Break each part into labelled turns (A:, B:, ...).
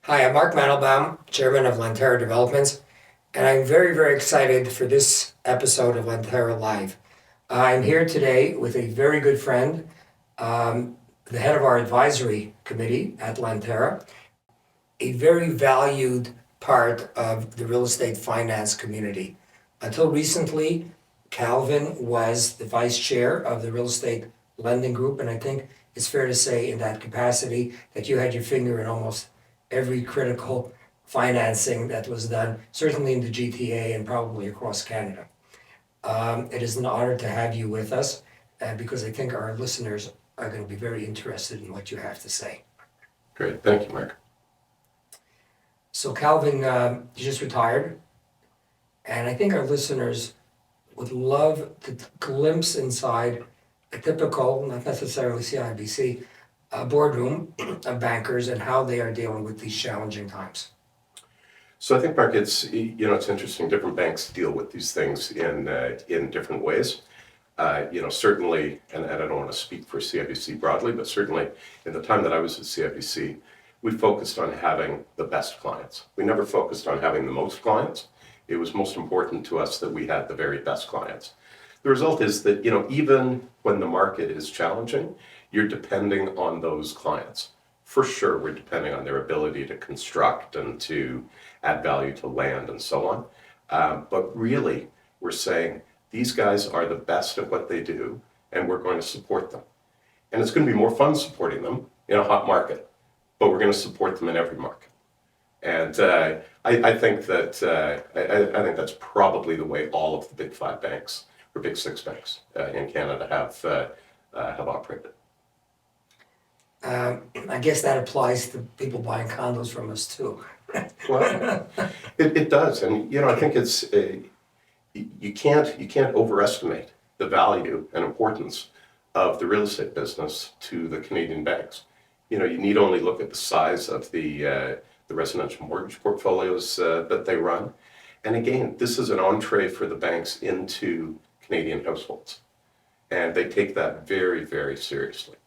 A: Hi, I'm Mark Mandelbaum, Chairman of Lanterra Developments, and I'm very, very excited for this episode of Lanterra Live. I'm here today with a very good friend, the head of our advisory committee at Lanterra, a very valued part of the real estate finance community. Until recently, Calvin was the vice chair of the real estate lending group, and I think it's fair to say in that capacity that you had your finger in almost every critical financing that was done, certainly in the GTA and probably across Canada. It is an honor to have you with us because I think our listeners are going to be very interested in what you have to say.
B: Great, thank you, Mark.
A: So Calvin, you just retired, and I think our listeners would love to glimpse inside a typical, not necessarily CIBC, boardroom of bankers and how they are dealing with these challenging times.
B: So I think, Mark, it's interesting. Different banks deal with these things in different ways. Certainly, and I don't want to speak for CIBC broadly, but certainly in the time that I was at CIBC, we focused on having the best clients. We never focused on having the most clients. It was most important to us that we had the very best clients. The result is that, even when the market is challenging, you're depending on those clients. For sure, we're depending on their ability to construct and to add value to land and so on. But really, we're saying these guys are the best at what they do, and we're going to support them. And it's going to be more fun supporting them in a hot market, but we're going to support them in every market. And I think that's probably the way all of the big five banks or big six banks in Canada have operated.
A: I guess that applies to people buying condos from us too.
B: Well, it does, and I think it's you can't overestimate the value and importance of the real estate business to the Canadian banks. You need only look at the size of the residential mortgage portfolios that they run, and again, this is an entree for the banks into Canadian households, and they take that very, very seriously.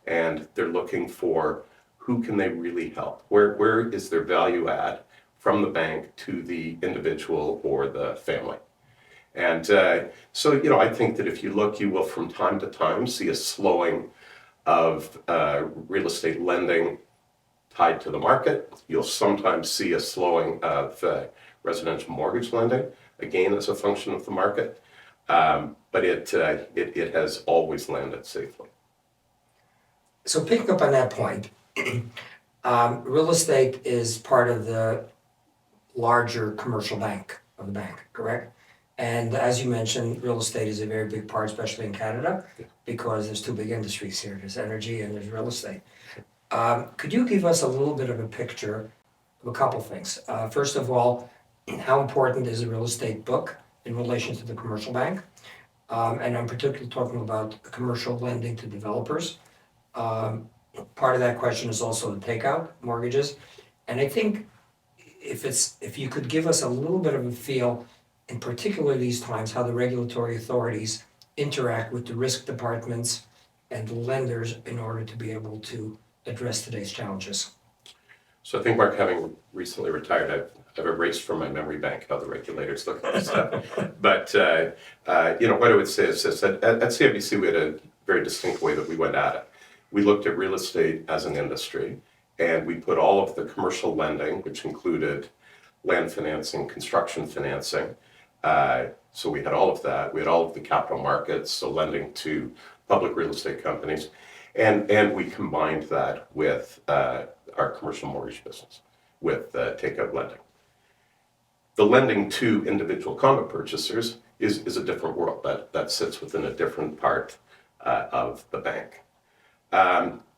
B: And they're looking for who can they really help? Where is their value add from the bank to the individual or the family? And so, I think that if you look, you will from time to time see a slowing of real estate lending tied to the market. You'll sometimes see a slowing of residential mortgage lending, again, as a function of the market. But it has always landed safely.
A: So picking up on that point, real estate is part of the larger commercial bank of the bank, correct? And as you mentioned, real estate is a very big part, especially in Canada, because there's two big industries here. There's energy and there's real estate. Could you give us a little bit of a picture of a couple things? First of all, how important is a real estate book in relation to the commercial bank? And I'm particularly talking about commercial lending to developers. Part of that question is also the takeout mortgages. And I think if you could give us a little bit of a feel, in particular these times, how the regulatory authorities interact with the risk departments and the lenders in order to be able to address today's challenges.
B: So I think, Mark, having recently retired, I've erased from my memory bank how the regulators look at this stuff. But what I would say is this: at CIBC, we had a very distinct way that we went at it. We looked at real estate as an industry, and we put all of the commercial lending, which included land financing, construction financing. So we had all of that. We had all of the capital markets, so lending to public real estate companies. And we combined that with our commercial mortgage business, with takeout lending. The lending to individual condo purchasers is a different world. That sits within a different part of the bank.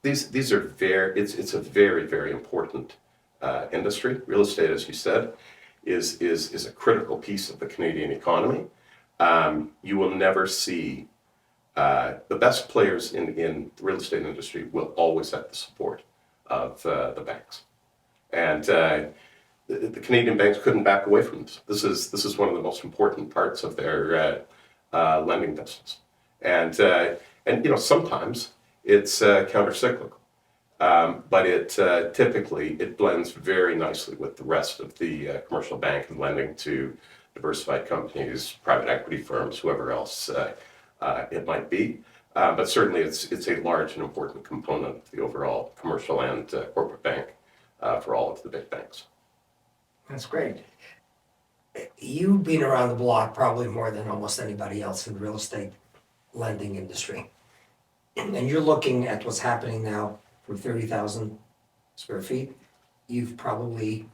B: These are it's a very, very important industry. Real estate, as you said, is a critical piece of the Canadian economy. You will never see the best players in the real estate industry will always have the support of the banks. And the Canadian banks couldn't back away from this. This is one of the most important parts of their lending business. And sometimes it's countercyclical. But it typically it blends very nicely with the rest of the commercial bank and lending to diversified companies, private equity firms, whoever else it might be. But certainly it's a large and important component of the overall commercial and corporate bank for all of the big banks.
A: That's great. You've been around the block probably more than almost anybody else in the real estate lending industry. And you're looking at what's happening now for 30,000 square feet. You've probably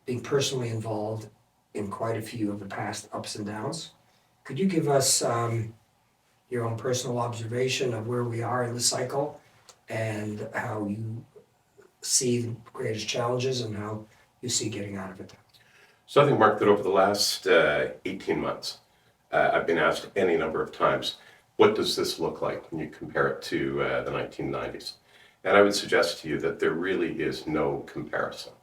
A: been personally involved in quite a few of the past ups and downs. Could you give us your own personal observation of where we are in the cycle and how you see the greatest challenges and how you see getting out of it?
B: So I think, Mark, that over the last 18 months, I've been asked any number of times, what does this look like when you compare it to the 1990s? And I would suggest to you that there really is no comparison.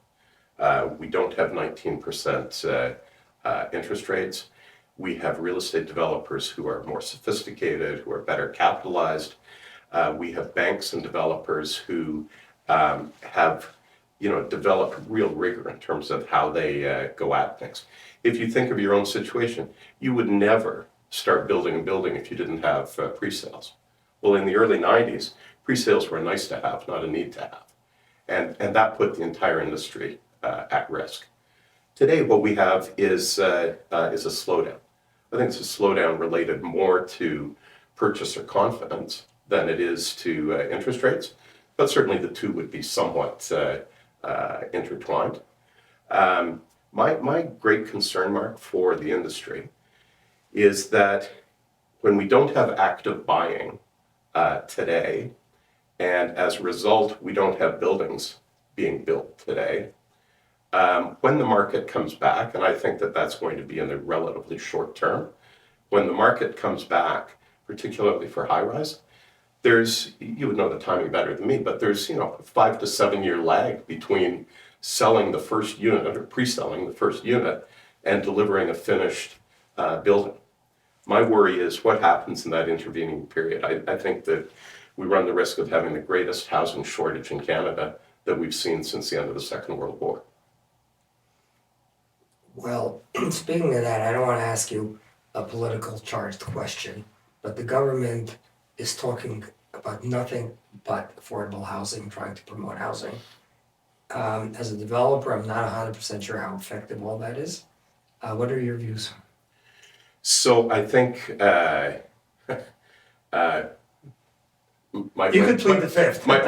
B: We don't have 19% interest rates. We have real estate developers who are more sophisticated, who are better capitalized. We have banks and developers who have developed real rigor in terms of how they go at things. If you think of your own situation, you would never start building a building if you didn't have pre-sales. Well, in the early 90s, pre-sales were a nice to have, not a need to have. And that put the entire industry at risk. Today, what we have is a slowdown. I think it's a slowdown related more to purchaser confidence than it is to interest rates, but certainly the two would be somewhat intertwined. My great concern, Mark, for the industry is that when we don't have active buying today, and as a result, we don't have buildings being built today, when the market comes back, and I think that that's going to be in the relatively short term, when the market comes back, particularly for high-rise, you would know the timing better than me, but there's a 5 to 7 year lag between selling the first unit or pre-selling the first unit and delivering a finished building. My worry is what happens in that intervening period. I think that we run the risk of having the greatest housing shortage in Canada that we've seen since the end of the Second World War.
A: Well, speaking of that, I don't want to ask you a political charged question, but the government is talking about nothing but affordable housing, trying to promote housing. As a developer, I'm not 100% sure how effective all that is. What are your views?
B: So I think
A: you could plead the fifth.
B: my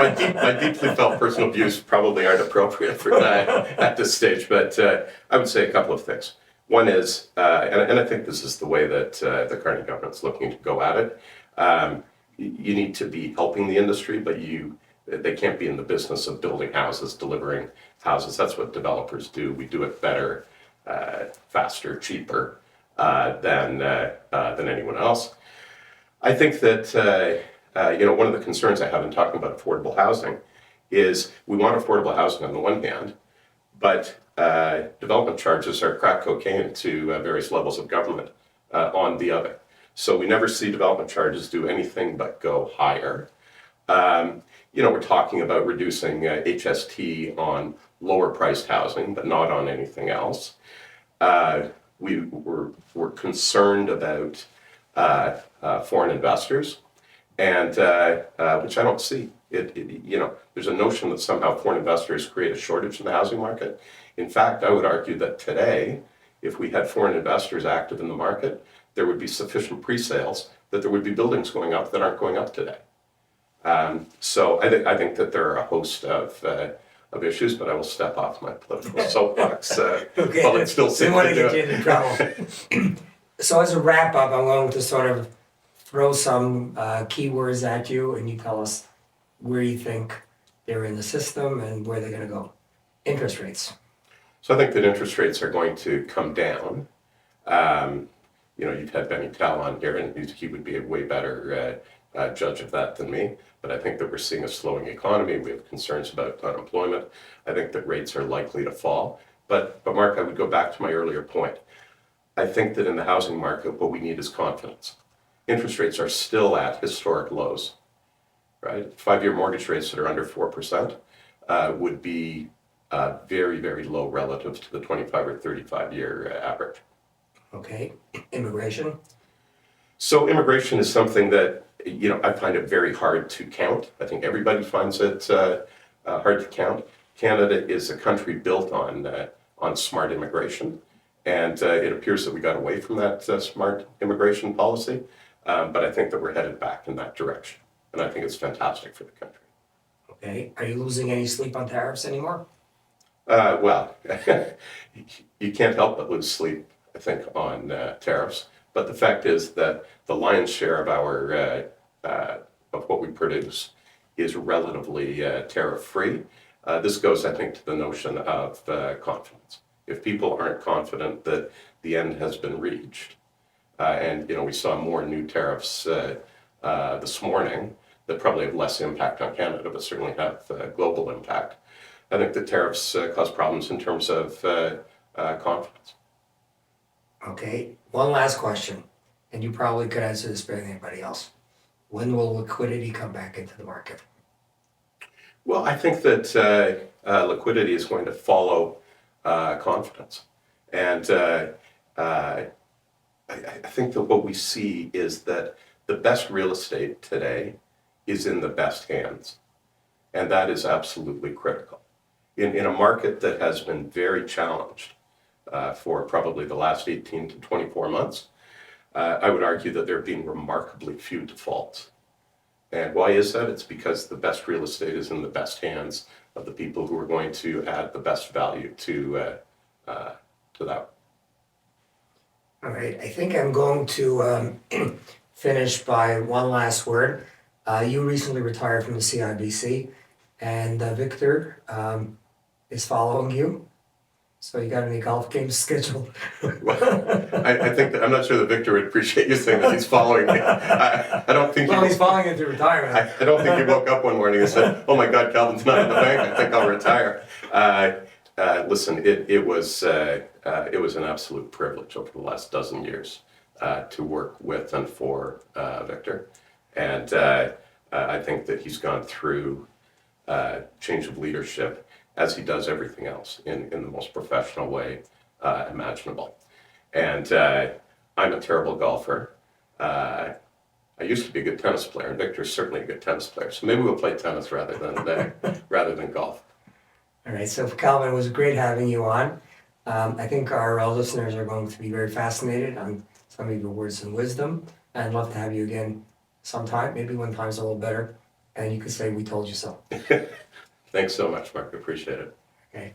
B: deeply felt personal views probably aren't appropriate for that at this stage, but I would say a couple of things. One is, and I think this is the way that the current government's looking to go at it, you need to be helping the industry, but they can't be in the business of building houses, delivering houses. That's what developers do. We do it better, faster, cheaper than anyone else. I think that one of the concerns I have in talking about affordable housing is we want affordable housing on the one hand, but development charges are crack cocaine to various levels of government on the other. So we never see development charges do anything but go higher. We're talking about reducing HST on lower priced housing, but not on anything else. We're concerned about foreign investors, and which I don't see. There's a notion that somehow foreign investors create a shortage in the housing market. In fact, I would argue that today, if we had foreign investors active in the market, there would be sufficient pre-sales that there would be buildings going up that aren't going up today. So I think that there are a host of issues, but I will step off my political soapbox
A: Okay,
B: while it's still safe to do
A: get
B: it.
A: into trouble. So as a wrap up, I'm going to sort of throw some keywords at you, and you tell us where you think they're in the system and where they're going to go. Interest rates.
B: So I think that interest rates are going to come down. You've had Benny Tal on here, and he would be a way better judge of that than me. But I think that we're seeing a slowing economy. We have concerns about unemployment. I think that rates are likely to fall. But Mark, I would go back to my earlier point. I think that in the housing market, what we need is confidence. Interest rates are still at historic lows. right? 5-year mortgage rates that are under 4% would be very, very low relative to the 25 or 35-year average.
A: Okay, immigration.
B: So immigration is something that, I find it very hard to count. I think everybody finds it hard to count. Canada is a country built on smart immigration, and it appears that we got away from that smart immigration policy, but I think that we're headed back in that direction, and I think it's fantastic for the country.
A: Okay, are you losing any sleep on tariffs anymore?
B: Well, you can't help but lose sleep, I think, on tariffs. But the fact is that the lion's share of our of what we produce is relatively tariff-free. This goes, I think, to the notion of confidence. If people aren't confident that the end has been reached, and we saw more new tariffs this morning that probably have less impact on Canada, but certainly have global impact. I think the tariffs cause problems in terms of confidence.
A: Okay, one last question, and you probably could answer this better than anybody else. When will liquidity come back into the market?
B: Well, I think that liquidity is going to follow confidence. And I think that what we see is that the best real estate today is in the best hands. And that is absolutely critical. In a market that has been very challenged for probably the last 18 to 24 months, I would argue that there have been remarkably few defaults. And why is that? It's because the best real estate is in the best hands of the people who are going to add the best value to that.
A: All right, I think I'm going to finish by one last word. You recently retired from the CIBC, and Victor is following you. So you got any golf games scheduled?
B: Well, I think that I'm not sure that Victor would appreciate you saying that he's following me. I don't think.
A: Well, he's following you to retirement.
B: I don't think he woke up one morning and said, "Oh my God, Calvin's not in the bank. I think I'll retire." Listen, it was an absolute privilege over the last dozen years to work with and for Victor, and I think that he's gone through change of leadership, as he does everything else, in the most professional way imaginable. And I'm a terrible golfer. I used to be a good tennis player, and Victor's certainly a good tennis player. So maybe we'll play tennis rather than golf.
A: All right, so Calvin, it was great having you on. I think our listeners are going to be very fascinated on some of your words and wisdom. I'd love to have you again sometime, maybe when time's a little better, and you could say we told you so.
B: Thanks so much, Mark. Appreciate it.
A: Okay.